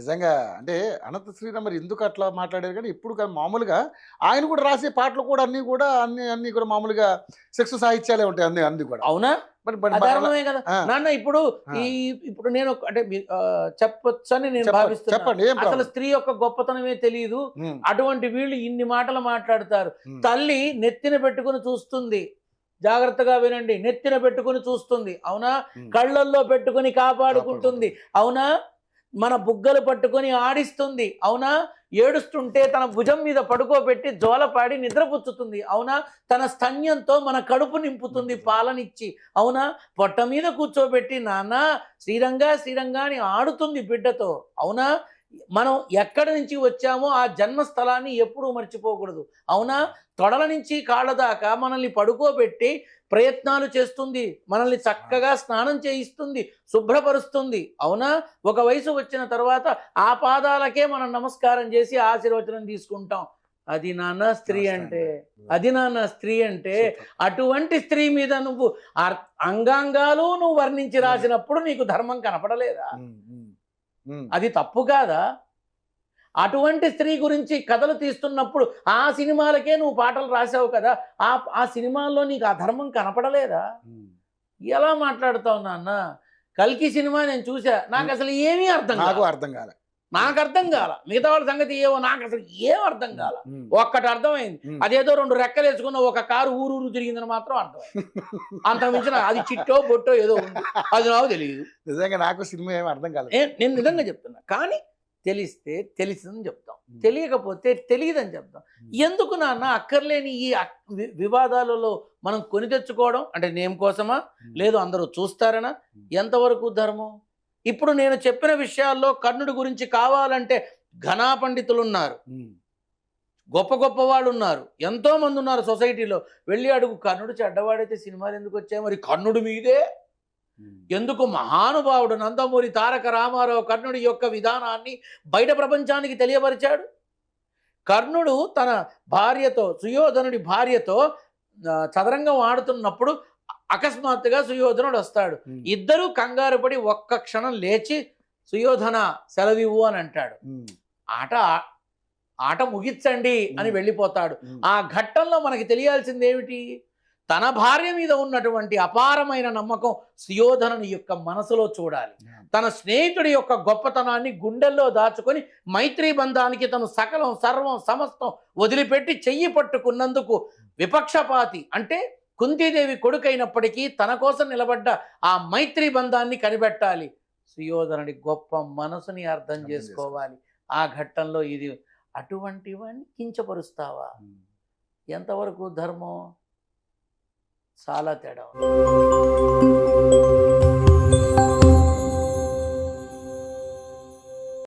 నిజంగా అంటే అనంత శ్రీరామ్ మరి ఎందుకు అట్లా మాట్లాడారు కానీ ఇప్పుడు మామూలుగా ఆయన కూడా రాసే పాటలు కూడా అన్నీ కూడా అన్నీ కూడా మామూలుగా సెక్స్ సాహిత్యాలే ఉంటాయి అన్ని అన్ని కూడా. అవునా? అధర్మమే కదా నాన్న. ఇప్పుడు ఆ. ఇప్పుడు నేను అంటే చెప్పొచ్చని నేను భావిస్తున్నాను. చెప్పండి, ఏం అసలు ప్రాబ్లం? స్త్రీ యొక్క గొప్పతనమే తెలియదు, ఉమ్, అటువంటి వీళ్ళు ఇన్ని మాటలు మాట్లాడతారు. ఉమ్, తల్లి నెత్తిన పెట్టుకుని చూస్తుంది, జాగ్రత్తగా వినండి, నెత్తిన పెట్టుకుని చూస్తుంది, అవునా? ఉమ్. కళ్ళల్లో పెట్టుకుని కాపాడుకుంటుంది, అవునా? మన బుగ్గలు పట్టుకొని ఆడిస్తుంది, అవునా? ఏడుస్తుంటే తన భుజం మీద పడుకోబెట్టి జోలపాడి నిద్రపుచ్చుతుంది, అవునా? తన స్తన్యంతో మన కడుపు నింపుతుంది పాలనిచ్చి, అవునా? పొట్ట మీద కూర్చోబెట్టి నాన్న శ్రీరంగా శ్రీరంగా అని ఆడుతుంది బిడ్డతో, అవునా? మనం ఎక్కడి నుంచి వచ్చామో ఆ జన్మస్థలాన్ని ఎప్పుడూ మర్చిపోకూడదు, అవునా? తొడల నుంచి కాళ్ళ దాకా మనల్ని పడుకోబెట్టి ప్రయత్నాలు చేస్తుంది, మనల్ని చక్కగా స్నానం చేయిస్తుంది, శుభ్రపరుస్తుంది, అవునా? ఒక వయసు వచ్చిన తర్వాత ఆ పాదాలకే మనం నమస్కారం చేసి ఆశీర్వచనం తీసుకుంటాం. అది నాన్న స్త్రీ అంటే, అది నాన్న స్త్రీ అంటే. అటువంటి స్త్రీ మీద నువ్వు అంగాంగాలు నువ్వు వర్ణించి రాసినప్పుడు నీకు ధర్మం కనపడలేదా? అది తప్పు కాదా? అటువంటి స్త్రీ గురించి కథలు తీస్తున్నప్పుడు ఆ సినిమాలకే నువ్వు పాటలు రాసావు కదా, ఆ సినిమాల్లో నీకు ఆ ధర్మం కనపడలేదా? ఎలా మాట్లాడుతావు నాన్న? కల్కి సినిమా నేను చూసా, నాకు అసలు ఏమీ అర్థం కాల. నాకు అర్థం కాల. మిగతా వాళ్ళ సంగతి ఏవో, నాకు అసలు ఏం అర్థం కాల. ఒక్కటి అర్థమైంది, అదేదో 2 రెక్కలు వేసుకున్న ఒక కారు ఊరూరు తిరిగిందని మాత్రం అర్థమైంది. అంతకుమించిన అది చిట్టో బొట్టో ఏదో ఉంది, అది నాకు తెలియదు. నిజంగా నాకు సినిమా ఏమి అర్థం కాలేదు. నేను నిజంగా చెప్తున్నా. కానీ తెలిస్తే తెలిసిందని చెప్తాం, తెలియకపోతే తెలియదని చెప్తాం. ఎందుకు నాన్న అక్కర్లేని ఈ వివాదాలలో మనం కొని తెచ్చుకోవడం? అంటే నేమ్ కోసమా, లేదు అందరూ చూస్తారనా? ఎంతవరకు ధర్మం? ఇప్పుడు నేను చెప్పిన విషయాల్లో కర్ణుడి గురించి కావాలంటే ఘనా పండితులు ఉన్నారు, గొప్ప గొప్ప వాళ్ళు ఉన్నారు, ఎంతో మంది ఉన్నారు సొసైటీలో. వెళ్ళి అడుగు, కర్ణుడు చెడ్డవాడైతే సినిమాలు ఎందుకు వచ్చాయి? మరి కర్ణుడి మీదే ఎందుకు? మహానుభావుడు నందమూరి తారక రామారావు కర్ణుడి యొక్క విధానాన్ని బయట ప్రపంచానికి తెలియపరిచాడు. కర్ణుడు తన భార్యతో, సుయోధనుడి భార్యతో చదరంగం ఆడుతున్నప్పుడు అకస్మాత్తుగా సుయోధనుడు వస్తాడు. ఇద్దరూ కంగారు పడి ఒక్క క్షణం లేచి సుయోధన సెలవివ్వు అని అంటాడు. ఆట ముగించండి అని వెళ్ళిపోతాడు. ఆ ఘట్టంలో మనకి తెలియాల్సింది ఏమిటి? తన భార్య మీద ఉన్నటువంటి అపారమైన నమ్మకం సుయోధనుని యొక్క మనసులో చూడాలి. తన స్నేహితుడి యొక్క గొప్పతనాన్ని గుండెల్లో దాచుకొని మైత్రీ బంధానికి తను సకలం సర్వం సమస్తం వదిలిపెట్టి చెయ్యి పట్టుకున్నందుకు విపక్షపాతి అంటే కుంతీదేవి కొడుకైనప్పటికీ తన కోసం నిలబడ్డ ఆ మైత్రీ బంధాన్ని కనిపెట్టాలి. సుయోధనుడి గొప్ప మనసుని అర్థం చేసుకోవాలి. ఆ ఘట్టంలో ఇది అటువంటివన్నీ కించపరుస్తావా? ఎంతవరకు ధర్మం? చాలా తేడా.